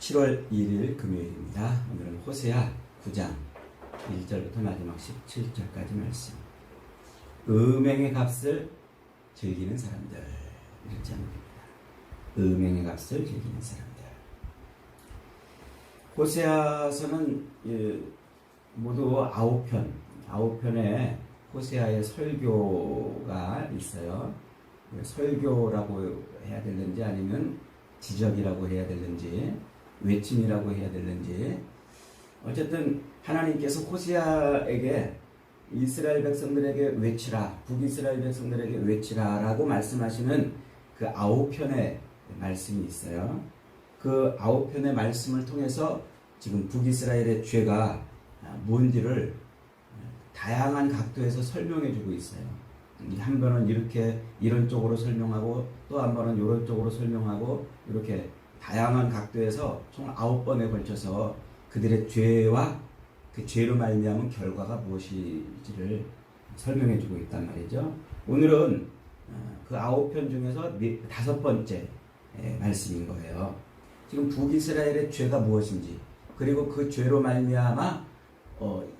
7월 2일 금요일입니다. 오늘은 호세아 9장 1절부터 마지막 17절까지 말씀. 음행의 값을 즐기는 사람들, 이런 제목입니다. 음행의 값을 즐기는 사람들. 호세아서는 모두 9편의 호세아의 설교가 있어요. 설교라고 해야 되는지 아니면 지적이라고 해야 되는지 외침이라고 해야 되는지, 어쨌든 하나님께서 호세아에게 이스라엘 백성들에게 외치라, 북이스라엘 백성들에게 외치라 라고 말씀하시는 그 9편의 말씀이 있어요. 그 9편의 말씀을 통해서 지금 북이스라엘의 죄가 뭔지를 다양한 각도에서 설명해 주고 있어요. 한 번은 이렇게 이런 쪽으로 설명하고 또 한 번은 이런 쪽으로 설명하고, 이렇게 다양한 각도에서 총 9번에 걸쳐서 그들의 죄와 그 죄로 말미암은 결과가 무엇인지를 설명해 주고 있단 말이죠. 오늘은 그 9편 중에서 5번째 말씀인 거예요. 지금 북이스라엘의 죄가 무엇인지, 그리고 그 죄로 말미암아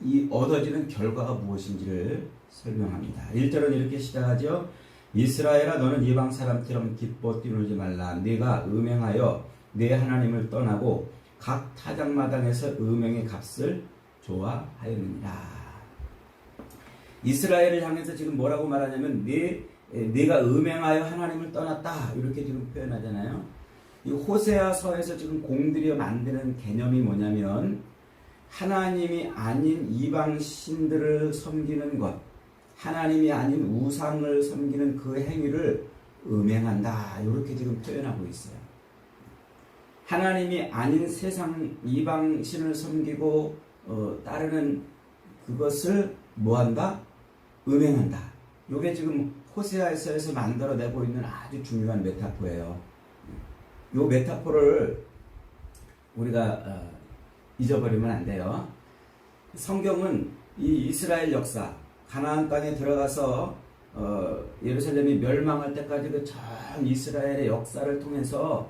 이 얻어지는 결과가 무엇인지를 설명합니다. 1절은 이렇게 시작하죠. 이스라엘아, 너는 이방 사람처럼 기뻐 뛰놀지 말라. 네가 음행하여 네 하나님을 떠나고 각 타작마당에서 음행의 값을 좋아하였느니라. 이스라엘을 향해서 지금 뭐라고 말하냐면 네가 음행하여 하나님을 떠났다, 이렇게 지금 표현하잖아요. 이 호세아서에서 지금 공들여 만드는 개념이 뭐냐면, 하나님이 아닌 이방 신들을 섬기는 것, 하나님이 아닌 우상을 섬기는 그 행위를 음행한다, 이렇게 지금 표현하고 있어요. 하나님이 아닌 세상 이방 신을 섬기고 따르는 그것을 뭐한다? 음행한다. 이게 지금 호세아서에서 만들어내고 있는 아주 중요한 메타포예요. 이 메타포를 우리가 잊어버리면 안 돼요. 성경은 이 이스라엘 역사, 가나안 땅에 들어가서 예루살렘이 멸망할 때까지 그 전 이스라엘의 역사를 통해서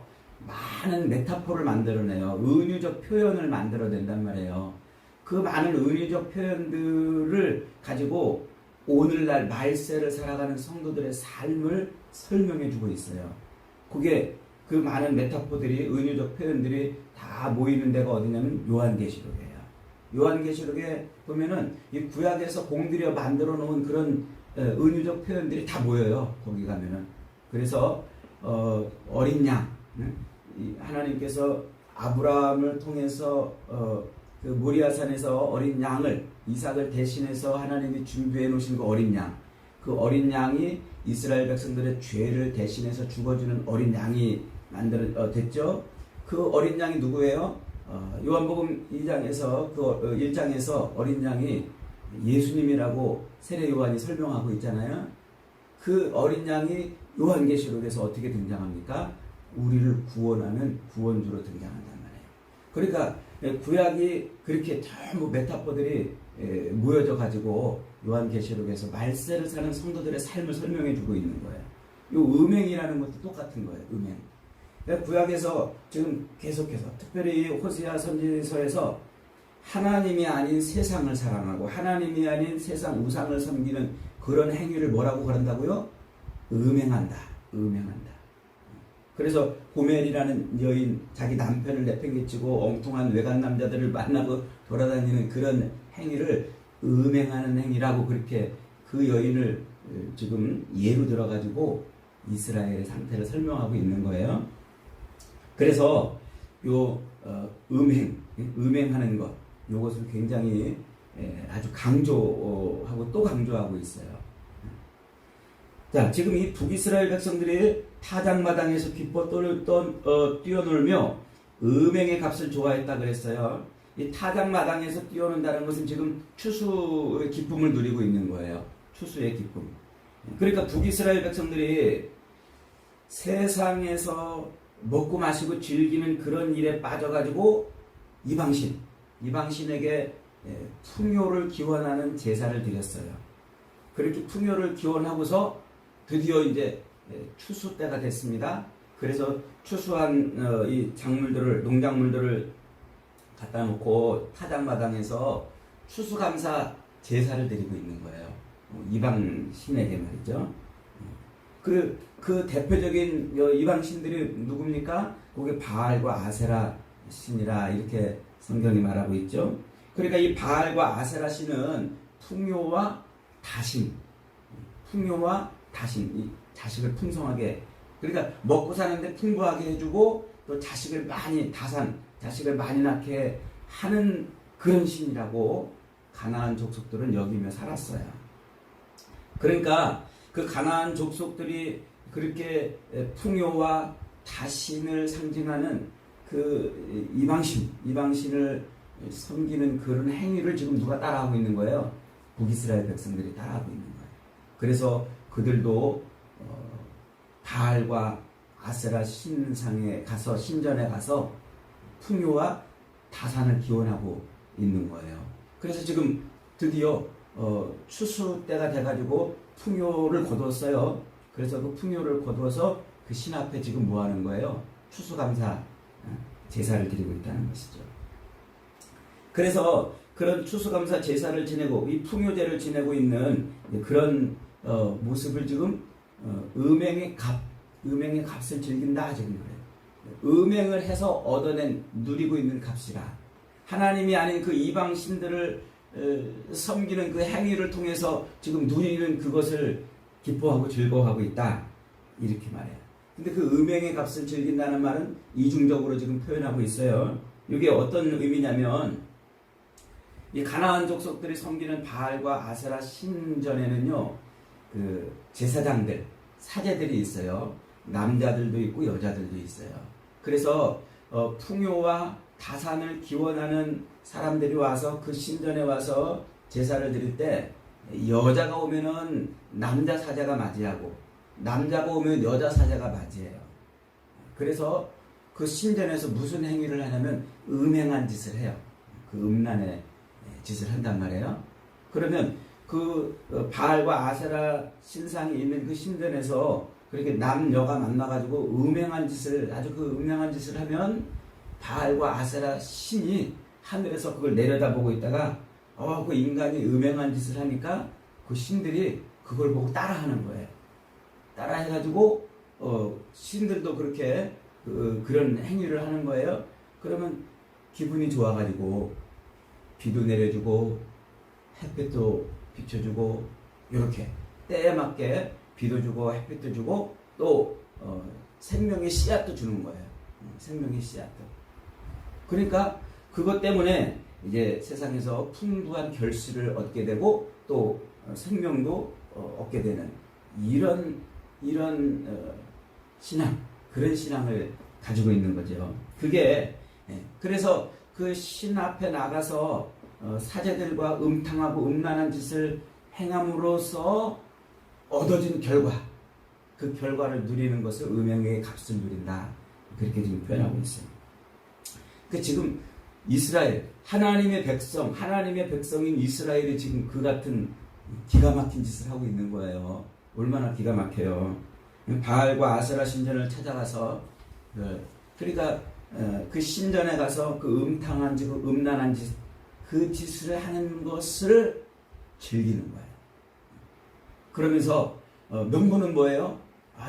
많은 메타포를 만들어내요. 은유적 표현을 만들어낸단 말이에요. 그 많은 은유적 표현들을 가지고 오늘날 말세를 살아가는 성도들의 삶을 설명해주고 있어요. 그게 그 많은 메타포들이, 은유적 표현들이 다 모이는 데가 어디냐면 요한계시록이에요. 요한계시록에 보면은 이 구약에서 공들여 만들어 놓은 그런 은유적 표현들이 다 모여요. 거기 가면은. 그래서 어린 양, 하나님께서 아브라함을 통해서 그 모리아산에서 어린 양을, 이삭을 대신해서 하나님이 준비해 놓으신 그 어린 양, 그 어린 양이 이스라엘 백성들의 죄를 대신해서 죽어주는 어린 양이 됐죠. 그 어린 양이 누구예요? 요한복음 2장에서 그 1장에서 어린 양이 예수님이라고 세례 요한이 설명하고 있잖아요. 그 어린 양이 요한계시록에서 어떻게 등장합니까? 우리를 구원하는 구원주로 등장한단 말이에요. 그러니까 구약이 그렇게 전부 메타포들이 모여져 가지고 요한계시록에서 말세를 사는 성도들의 삶을 설명해 주고 있는 거예요. 이 음행이라는 것도 똑같은 거예요. 음행. 구약에서 지금 계속해서, 특별히 호세아 선지서에서 하나님이 아닌 세상을 사랑하고 하나님이 아닌 세상 우상을 섬기는 그런 행위를 뭐라고 그런다고요? 음행한다. 음행한다. 그래서 고멜이라는 여인, 자기 남편을 내팽개치고 엉뚱한 외간 남자들을 만나고 돌아다니는 그런 행위를 음행하는 행위라고, 그렇게 그 여인을 지금 예로 들어가지고 이스라엘의 상태를 설명하고 있는 거예요. 그래서 요 음행하는 것, 요것을 굉장히 아주 강조하고 또 강조하고 있어요. 자, 지금 이 북이스라엘 백성들이 타작마당에서 기뻐 뛰어놀며 음행의 값을 좋아했다 그랬어요. 이 타작마당에서 뛰어논다는 것은 지금 추수의 기쁨을 누리고 있는 거예요. 추수의 기쁨. 그러니까 북이스라엘 백성들이 세상에서 먹고 마시고 즐기는 그런 일에 빠져가지고 이방신에게 풍요를 기원하는 제사를 드렸어요. 그렇게 풍요를 기원하고서 드디어 이제 추수 때가 됐습니다. 그래서 추수한 이 작물들을 농작물들을 갖다 놓고 타작마당에서 추수감사 제사를 드리고 있는 거예요. 이방 신에게 말이죠. 그 대표적인 이방 신들이 누굽니까? 그게 바알과 아세라 신이라 이렇게 성경이 말하고 있죠. 그러니까 이 바알과 아세라 신은 풍요와 다심, 이 자식을 풍성하게, 그러니까 먹고 사는데 풍부하게 해주고 또 자식을 많이 낳게 하는 그런 신이라고 가나안 족속들은 여기며 살았어요. 그러니까 그 가나안 족속들이 그렇게 풍요와 다심을 상징하는 그 이방신을 섬기는 그런 행위를 지금 누가 따라하고 있는 거예요? 북이스라엘 백성들이 따라하고 있는 거예요. 그래서 그들도 바알과 아세라 신전에 가서 풍요와 다산을 기원하고 있는 거예요. 그래서 지금 드디어 추수 때가 돼가지고 풍요를 거두었어요. 그래서 그 풍요를 거두어서 그 신 앞에 지금 뭐 하는 거예요? 추수감사 제사를 드리고 있다는 것이죠. 그래서 그런 추수감사 제사를 지내고 이 풍요제를 지내고 있는 그런 모습을 지금 음행의 값을 즐긴다 지금 그래요. 음행을 해서 얻어낸 누리고 있는 값이라 하나님이 아닌 그 이방 신들을 섬기는 그 행위를 통해서 지금 누리는 그것을 기뻐하고 즐거워하고 있다 이렇게 말해요. 근데 그 음행의 값을 즐긴다는 말은 이중적으로 지금 표현하고 있어요. 이게 어떤 의미냐면 이 가나안 족속들이 섬기는 바알과 아세라 신전에는요 그 제사장들 사제들이 있어요. 남자들도 있고 여자들도 있어요. 그래서 풍요와 다산을 기원하는 사람들이 와서 그 신전에 와서 제사를 드릴 때 여자가 오면은 남자 사자가 맞이하고 남자가 오면 여자 사자가 맞이해요. 그래서 그 신전에서 무슨 행위를 하냐면 음행한 짓을 해요. 그 음란의 짓을 한단 말이에요. 그러면 그 바알과 아세라 신상이 있는 그 신전에서 그렇게 남녀가 만나가지고 음행한 짓을 하면 바알과 아세라 신이 하늘에서 그걸 내려다보고 있다가 그 인간이 음행한 짓을 하니까 그 신들이 그걸 보고 따라하는 거예요. 따라해가지고 신들도 그렇게 그런 행위를 하는 거예요. 그러면 기분이 좋아가지고 비도 내려주고 햇빛도 비춰주고 이렇게 때에 맞게 비도 주고 햇빛도 주고 또 생명의 씨앗도 주는 거예요. 생명의 씨앗도. 그러니까 그것 때문에 이제 세상에서 풍부한 결실을 얻게 되고 또 생명도 얻게 되는 이런 신앙, 그런 신앙을 가지고 있는 거죠. 그게 그래서 그 신 앞에 나가서 사제들과 음탕하고 음란한 짓을 행함으로써 얻어진 결과, 그 결과를 누리는 것을 음행의 값을 누린다. 그렇게 지금 표현하고 있어요. 그 지금 이스라엘, 하나님의 백성인 이스라엘이 지금 그 같은 기가 막힌 짓을 하고 있는 거예요. 얼마나 기가 막혀요. 바알과 아세라 신전을 찾아가서 그러니까 그 신전에 가서 그 음탕한 짓, 음란한 짓, 그 짓을 하는 것을 즐기는 거예요. 그러면서 명분은 뭐예요?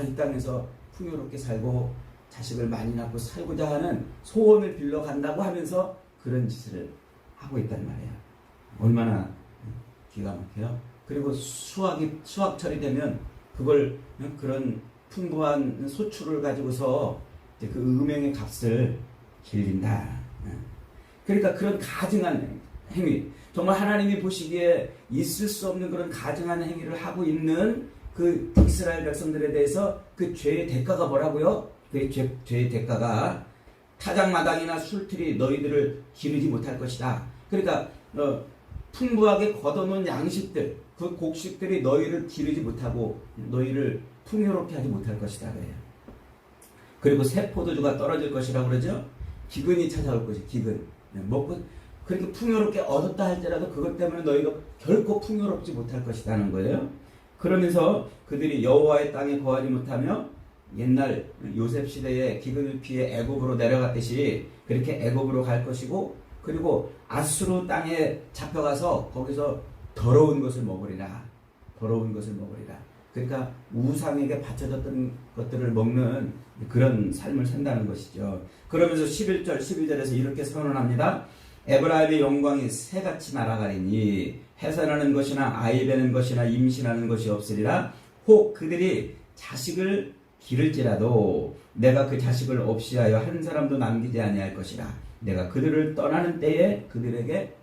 이 땅에서 풍요롭게 살고 자식을 많이 낳고 살고자 하는 소원을 빌러 간다고 하면서 그런 짓을 하고 있단 말이에요. 얼마나 기가 막혀요. 그리고 수확철이 되면 그걸 그런 풍부한 소출을 가지고서 이제 그 음행의 값을 길린다. 그러니까 그런 가증한 행위, 정말 하나님이 보시기에 있을 수 없는 그런 가증한 행위를 하고 있는 그 이스라엘 백성들에 대해서 그 죄의 대가가 뭐라고요? 그 죄의 대가가 타작마당이나 술틀이 너희들을 기르지 못할 것이다. 그러니까 풍부하게 걷어놓은 양식들, 그 곡식들이 너희를 기르지 못하고 너희를 풍요롭게 하지 못할 것이다. 그래요. 그리고 새 포도주가 떨어질 것이라고 그러죠. 기근이 찾아올 것이 기근. 먹고 그렇게 풍요롭게 얻었다 할지라도 그것 때문에 너희가 결코 풍요롭지 못할 것이라는 거예요. 그러면서 그들이 여호와의 땅에 거하지 못하며 옛날 요셉 시대에 기근을 피해 애굽으로 내려갔듯이 그렇게 애굽으로 갈 것이고, 그리고 아수르 땅에 잡혀가서 거기서 더러운 것을 먹으리라. 더러운 것을 먹으리라. 그러니까 우상에게 바쳐졌던 것들을 먹는 그런 삶을 산다는 것이죠. 그러면서 11절 12절에서 이렇게 선언합니다. 에브라임의 영광이 새같이 날아가리니 해산하는 것이나 아이 베는 것이나 임신하는 것이 없으리라. 혹 그들이 자식을 기를지라도 내가 그 자식을 없이 하여 한 사람도 남기지 아니할 것이라. 내가 그들을 떠나는 때에 그들에게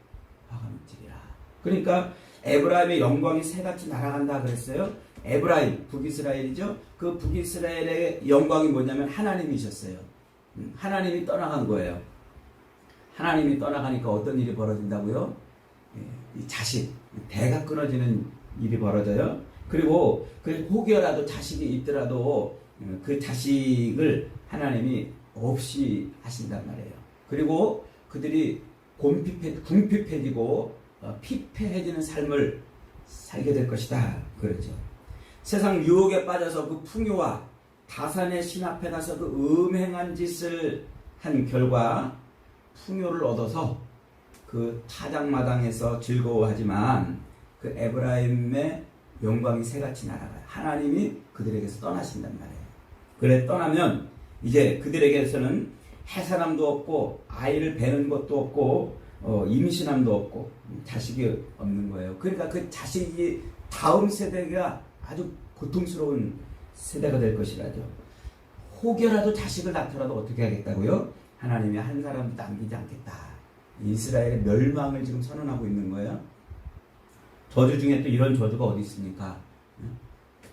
화가 넘치리라. 그러니까 에브라임의 영광이 새같이 날아간다 그랬어요. 에브라임, 북이스라엘이죠. 그 북이스라엘의 영광이 뭐냐면 하나님이셨어요. 하나님이 떠나간 거예요. 하나님이 떠나가니까 어떤 일이 벌어진다고요? 이 자식, 대가 끊어지는 일이 벌어져요. 그리고 혹여라도 자식이 있더라도 그 자식을 하나님이 없이 하신단 말이에요. 그리고 그들이 궁핍해지고 피폐해지는 삶을 살게 될 것이다. 그러죠. 세상 유혹에 빠져서 그 풍요와 다산의 신 앞에 가서 그 음행한 짓을 한 결과 풍요를 얻어서 그 타작마당에서 즐거워하지만 그 에브라임의 영광이 새같이 날아가요. 하나님이 그들에게서 떠나신단 말이에요. 그래 떠나면 이제 그들에게서는 해산함도 없고 아이를 베는 것도 없고 임신함도 없고 자식이 없는 거예요. 그러니까 그 자식이 다음 세대가 아주 고통스러운 세대가 될 것이라죠. 혹여라도 자식을 낳더라도 어떻게 하겠다고요? 하나님이 한 사람도 남기지 않겠다. 이스라엘의 멸망을 지금 선언하고 있는 거예요. 저주 중에 또 이런 저주가 어디 있습니까?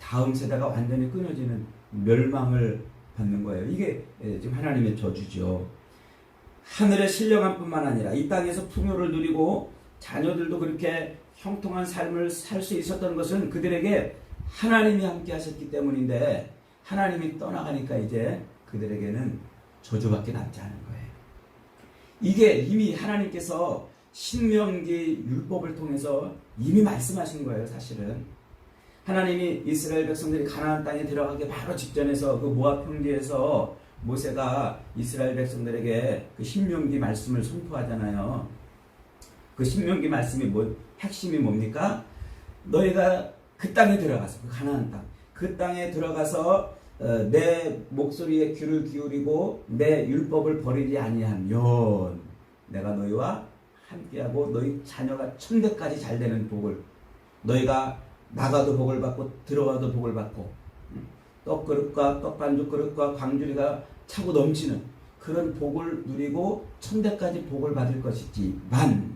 다음 세대가 완전히 끊어지는 멸망을 받는 거예요. 이게 지금 하나님의 저주죠. 하늘의 신령함 뿐만 아니라 이 땅에서 풍요를 누리고 자녀들도 그렇게 형통한 삶을 살 수 있었던 것은 그들에게 하나님이 함께 하셨기 때문인데, 하나님이 떠나가니까 이제 그들에게는 저주밖에 남지 않은 거예요. 이게 이미 하나님께서 신명기 율법을 통해서 이미 말씀하신 거예요. 사실은 하나님이 이스라엘 백성들이 가나안 땅에 들어가기 바로 직전에서 그 모압 평지에서 모세가 이스라엘 백성들에게 그 신명기 말씀을 선포하잖아요. 그 신명기 말씀이 핵심이 뭡니까? 너희가 그 땅에 들어가서, 그 가나안 땅, 그 땅에 들어가서 내 목소리에 귀를 기울이고 내 율법을 버리지 아니하면 내가 너희와 함께하고 너희 자녀가 천대까지 잘 되는 복을, 너희가 나가도 복을 받고 들어와도 복을 받고 떡그릇과 떡반죽 그릇과 광주리가 차고 넘치는 그런 복을 누리고 천대까지 복을 받을 것이지만,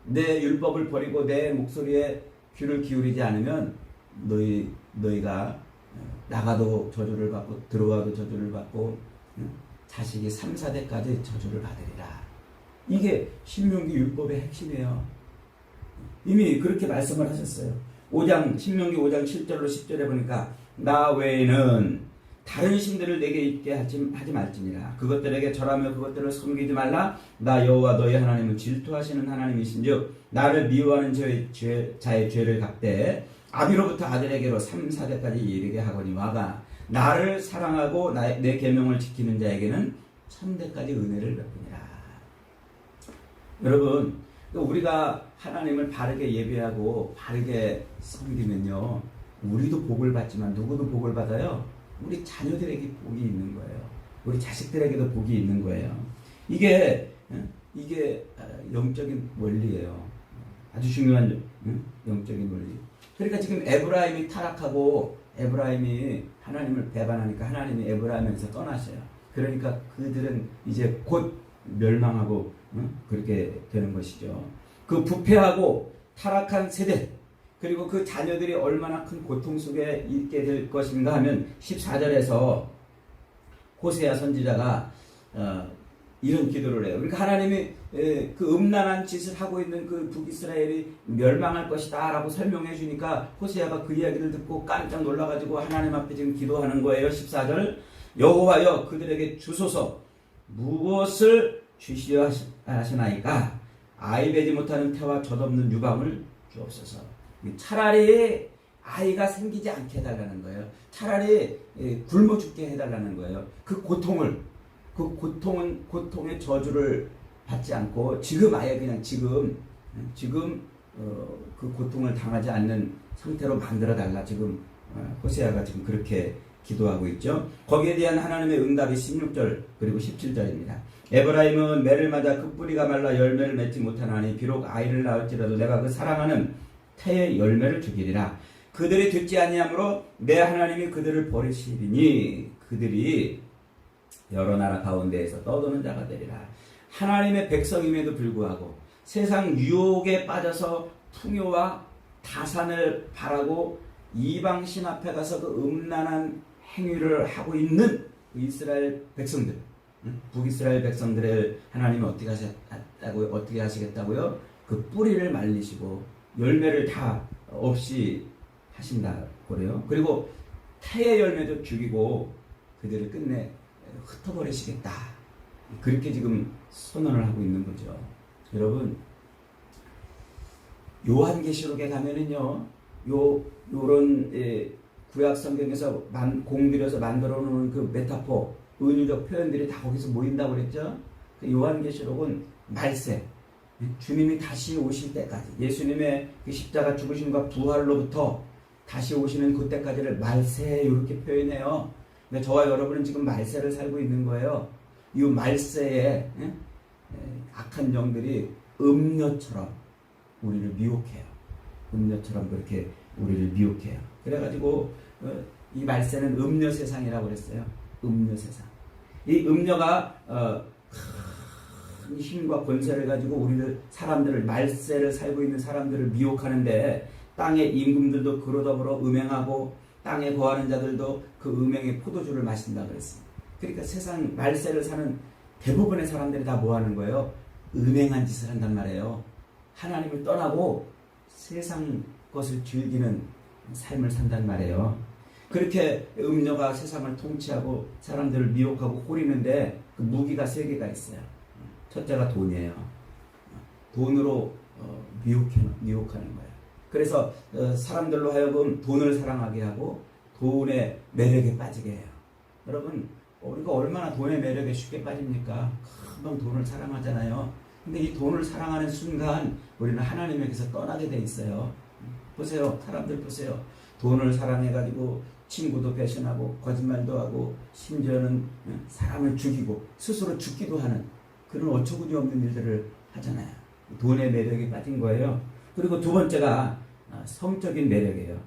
내 율법을 버리고 내 목소리에 귀를 기울이지 않으면 너희가 나가도 저주를 받고 들어와도 저주를 받고 자식이 3, 4대까지 저주를 받으리라. 이게 신명기 율법의 핵심이에요. 이미 그렇게 말씀을 하셨어요. 신명기 5장 7절로 10절에 보니까 나 외에는 다른 신들을 내게 있게 하지 말지니라. 그것들에게 절하며 그것들을 섬기지 말라. 나 여호와 너희 하나님은 질투하시는 하나님이신즉 나를 미워하는 자의 죄를 갚되 아비로부터 아들에게로 3, 4대까지 이르게 하거니와가 나를 사랑하고 내 계명을 지키는 자에게는 천대까지 은혜를 베푸니라. 여러분, 우리가 하나님을 바르게 예배하고 바르게 섬기면요, 우리도 복을 받지만 누구도 복을 받아요? 우리 자녀들에게 복이 있는 거예요. 우리 자식들에게도 복이 있는 거예요. 이게 영적인 원리예요. 아주 중요한 영적인 원리. 그러니까 지금 에브라임이 타락하고 에브라임이 하나님을 배반하니까 하나님이 에브라임에서 떠나셔요. 그러니까 그들은 이제 곧 멸망하고 그렇게 되는 것이죠. 그 부패하고 타락한 세대, 그리고 그 자녀들이 얼마나 큰 고통 속에 있게 될 것인가 하면 14절에서 호세아 선지자가 이런 기도를 해요. 그러니까 하나님이 그 음란한 짓을 하고 있는 그 북이스라엘이 멸망할 것이다 라고 설명해 주니까 호세아가 그 이야기를 듣고 깜짝 놀라가지고 하나님 앞에 지금 기도하는 거예요. 14절 여호와여 그들에게 주소서 무엇을 주시려 하시나이까 아이 베지 못하는 태와 젖없는 유방을 주옵소서. 차라리 아이가 생기지 않게 해달라는 거예요. 차라리 굶어 죽게 해달라는 거예요. 그 고통의 저주를 받지 않고 지금 아예 그냥 지금 그 고통을 당하지 않는 상태로 만들어 달라. 지금 호세아가 지금 그렇게 기도하고 있죠. 거기에 대한 하나님의 응답이 16절 그리고 17절입니다. 에브라임은 매를 맞아 그 뿌리가 말라 열매를 맺지 못하나니 비록 아이를 낳을지라도 내가 그 사랑하는 태의 열매를 주기리라. 그들이 듣지 아니하므로 내 하나님이 그들을 버리시리니 그들이 여러 나라 가운데에서 떠도는 자가 되리라. 하나님의 백성임에도 불구하고 세상 유혹에 빠져서 풍요와 다산을 바라고 이방신 앞에 가서 그 음란한 행위를 하고 있는 이스라엘 백성들, 북이스라엘 백성들을 하나님이 어떻게 하시겠다고요? 그 뿌리를 말리시고 열매를 다 없이 하신다고 그래요. 그리고 태의 열매도 죽이고 그들을 끝내 흩어버리시겠다. 그렇게 지금 선언을 하고 있는 거죠. 여러분, 요한계시록에 가면은요, 요런 구약 성경에서 공들여서 만들어 놓은 그 메타포, 은유적 표현들이 다 거기서 모인다고 그랬죠. 그 요한계시록은 말세, 주님이 다시 오실 때까지, 예수님의 그 십자가 죽으심과 부활로부터 다시 오시는 그때까지를 말세 이렇게 표현해요. 근데 저와 여러분은 지금 말세를 살고 있는 거예요. 이 말세에 악한 영들이 음녀처럼 우리를 미혹해요. 음녀처럼 그렇게 우리를 미혹해요. 그래가지고 이 말세는 음녀 세상이라고 그랬어요. 음녀 세상. 이 음녀가 큰 힘과 권세를 가지고 사람들을 말세를 살고 있는 사람들을 미혹하는데 땅의 임금들도 그로 더불어 음행하고 땅에 거하는 자들도 그 음행의 포도주를 마신다 그랬습니다. 그러니까 세상 말세를 사는 대부분의 사람들이 다 뭐 하는 거예요? 음행한 짓을 한단 말이에요. 하나님을 떠나고 세상 것을 즐기는 삶을 산단 말이에요. 그렇게 음녀가 세상을 통치하고 사람들을 미혹하고 호리는데 그 무기가 3개가 있어요. 첫째가 돈이에요. 돈으로 미혹하는 거예요. 그래서 사람들로 하여금 돈을 사랑하게 하고 돈의 매력에 빠지게 해요. 여러분, 우리가 얼마나 돈의 매력에 쉽게 빠집니까? 금방 돈을 사랑하잖아요. 근데 이 돈을 사랑하는 순간 우리는 하나님에게서 떠나게 돼 있어요. 보세요. 사람들 보세요. 돈을 사랑해가지고 친구도 배신하고 거짓말도 하고 심지어는 사람을 죽이고 스스로 죽기도 하는 그런 어처구니 없는 일들을 하잖아요. 돈의 매력에 빠진 거예요. 그리고 두 번째가 성적인 매력이에요.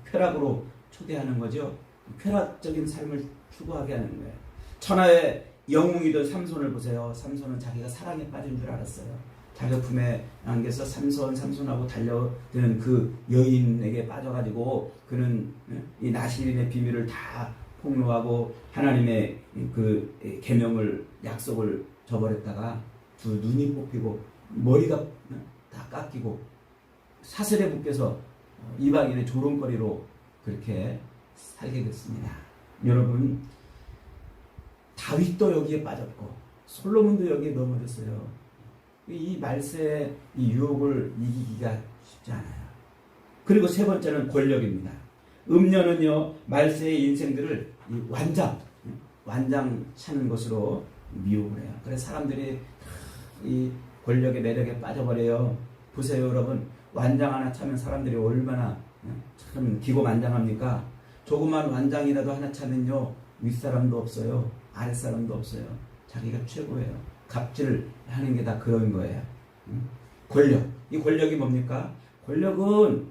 쾌락으로 초대하는 거죠. 쾌락적인 삶을 추구하게 하는 거예요. 천하의 영웅이던 삼손을 보세요. 삼손은 자기가 사랑에 빠진 줄 알았어요. 자기 품에 안겨서 삼손하고 달려드는 그 여인에게 빠져가지고 그는 이 나실인의 비밀을 다 폭로하고 하나님의 그 계명을 약속을 저버렸다가 두 눈이 뽑히고 머리가 다 깎이고 사슬에 묶여서 이방인의 조롱거리로 그렇게 살게 됐습니다. 여러분, 다윗도 여기에 빠졌고 솔로몬도 여기에 넘어졌어요. 이 말세의 이 유혹을 이기기가 쉽지 않아요. 그리고 세 번째는 권력입니다. 음녀는요, 말세의 인생들을 이 완장 차는 것으로 미혹을 해요. 그래서 사람들이 이 권력의 매력에 빠져버려요. 보세요, 여러분. 완장 하나 차면 사람들이 얼마나 참 기고만장합니까? 조그만 완장이라도 하나 차면요, 윗사람도 없어요. 아랫사람도 없어요. 자기가 최고예요. 갑질 하는 게 다 그런 거예요. 권력. 이 권력이 뭡니까? 권력은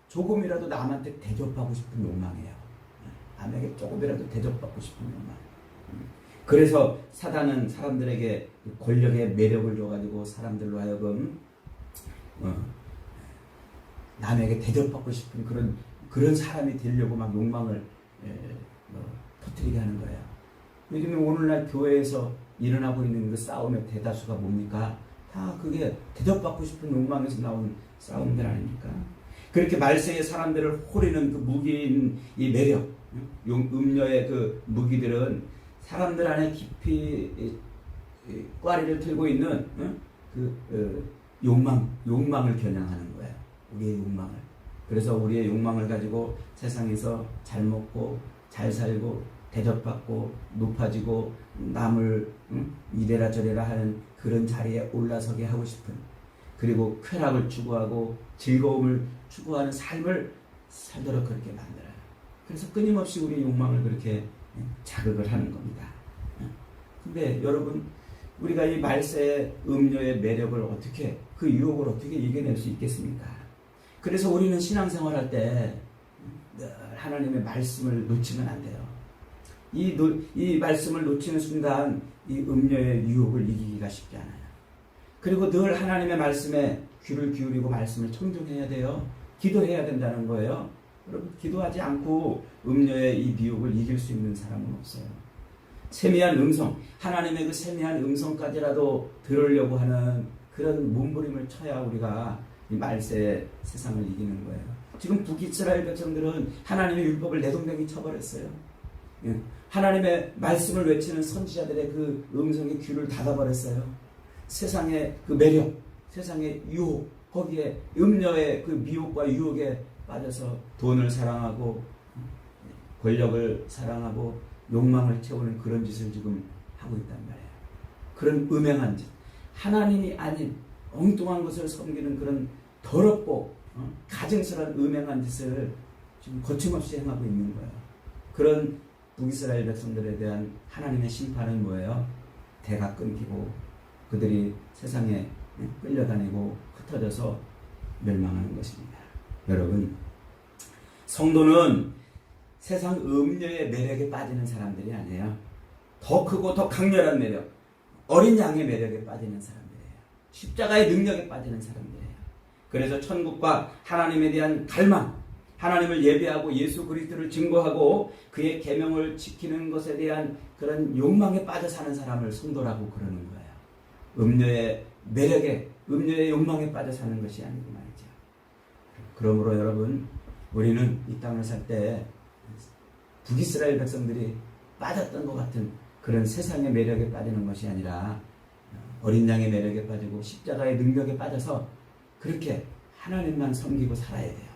조금이라도 남한테 대접하고 싶은 욕망이에요. 남에게 조금이라도 대접받고 싶은 욕망. 그래서 사단은 사람들에게 권력의 매력을 줘가지고 사람들로 하여금 남에게 대접받고 싶은 그런 사람이 되려고 막 욕망을 터뜨리게 하는 거예요. 요즘에 오늘날 교회에서 일어나고 있는 그 싸움의 대다수가 뭡니까? 다 그게 대접받고 싶은 욕망에서 나온 싸움들 아닙니까? 그렇게 말세의 사람들을 호리는 그 무기인 이 매력, 음녀의 그 무기들은 사람들 안에 깊이 꽈리를 틀고 있는 욕망을 겨냥하는 거예요. 우리의 욕망을. 그래서 우리의 욕망을 가지고 세상에서 잘 먹고 잘 살고 대접받고 높아지고 남을 이래라 저래라 하는 그런 자리에 올라서게 하고 싶은, 그리고 쾌락을 추구하고 즐거움을 추구하는 삶을 살도록 그렇게 만들어요. 그래서 끊임없이 우리 욕망을 그렇게 자극을 하는 겁니다. 근데 여러분, 우리가 이 말세의 음료의 매력을 어떻게, 그 유혹을 어떻게 이겨낼 수 있겠습니까? 그래서 우리는 신앙생활할 때 늘 하나님의 말씀을 놓치면 안 돼요. 이 말씀을 놓치는 순간 이 음료의 유혹을 이기기가 쉽지 않아요. 그리고 늘 하나님의 말씀에 귀를 기울이고 말씀을 청종해야 돼요. 기도해야 된다는 거예요. 여러분, 기도하지 않고 음료의 이 미혹을 이길 수 있는 사람은 없어요. 세미한 음성, 하나님의 그 세미한 음성까지라도 들으려고 하는 그런 몸부림을 쳐야 우리가 이 말세의 세상을 이기는 거예요. 지금 북이스라엘 백성들은 하나님의 율법을 내동댕이 쳐버렸어요. 하나님의 말씀을 외치는 선지자들의 그 음성에 귀를 닫아버렸어요. 세상의 그 매력, 세상의 유혹, 거기에 음료의 그 미혹과 유혹에 빠져서 돈을 사랑하고 권력을 사랑하고 욕망을 채우는 그런 짓을 지금 하고 있단 말이에요. 그런 음행한 짓, 하나님이 아닌 엉뚱한 것을 섬기는 그런 더럽고 가증스러운 음행한 짓을 지금 거침없이 행하고 있는 거예요. 그런 북이스라엘 백성들에 대한 하나님의 심판은 뭐예요? 대가 끊기고 그들이 세상에 끌려다니고 흩어져서 멸망하는 것입니다. 여러분, 성도는 세상 음료의 매력에 빠지는 사람들이 아니에요. 더 크고 더 강렬한 매력, 어린 양의 매력에 빠지는 사람들이에요. 십자가의 능력에 빠지는 사람들이에요. 그래서 천국과 하나님에 대한 갈망, 하나님을 예배하고 예수 그리스도를 증거하고 그의 계명을 지키는 것에 대한 그런 욕망에 빠져 사는 사람을 성도라고 그러는 거예요. 음료의 매력에, 음료의 욕망에 빠져 사는 것이 아니고 말이죠. 그러므로 여러분, 우리는 이 땅을 살 때 북이스라엘 백성들이 빠졌던 것 같은 그런 세상의 매력에 빠지는 것이 아니라 어린 양의 매력에 빠지고 십자가의 능력에 빠져서 그렇게 하나님만 섬기고 살아야 돼요.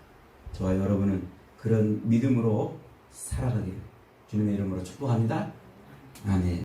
저와 여러분은 그런 믿음으로 살아가기를 주님의 이름으로 축복합니다. 아멘.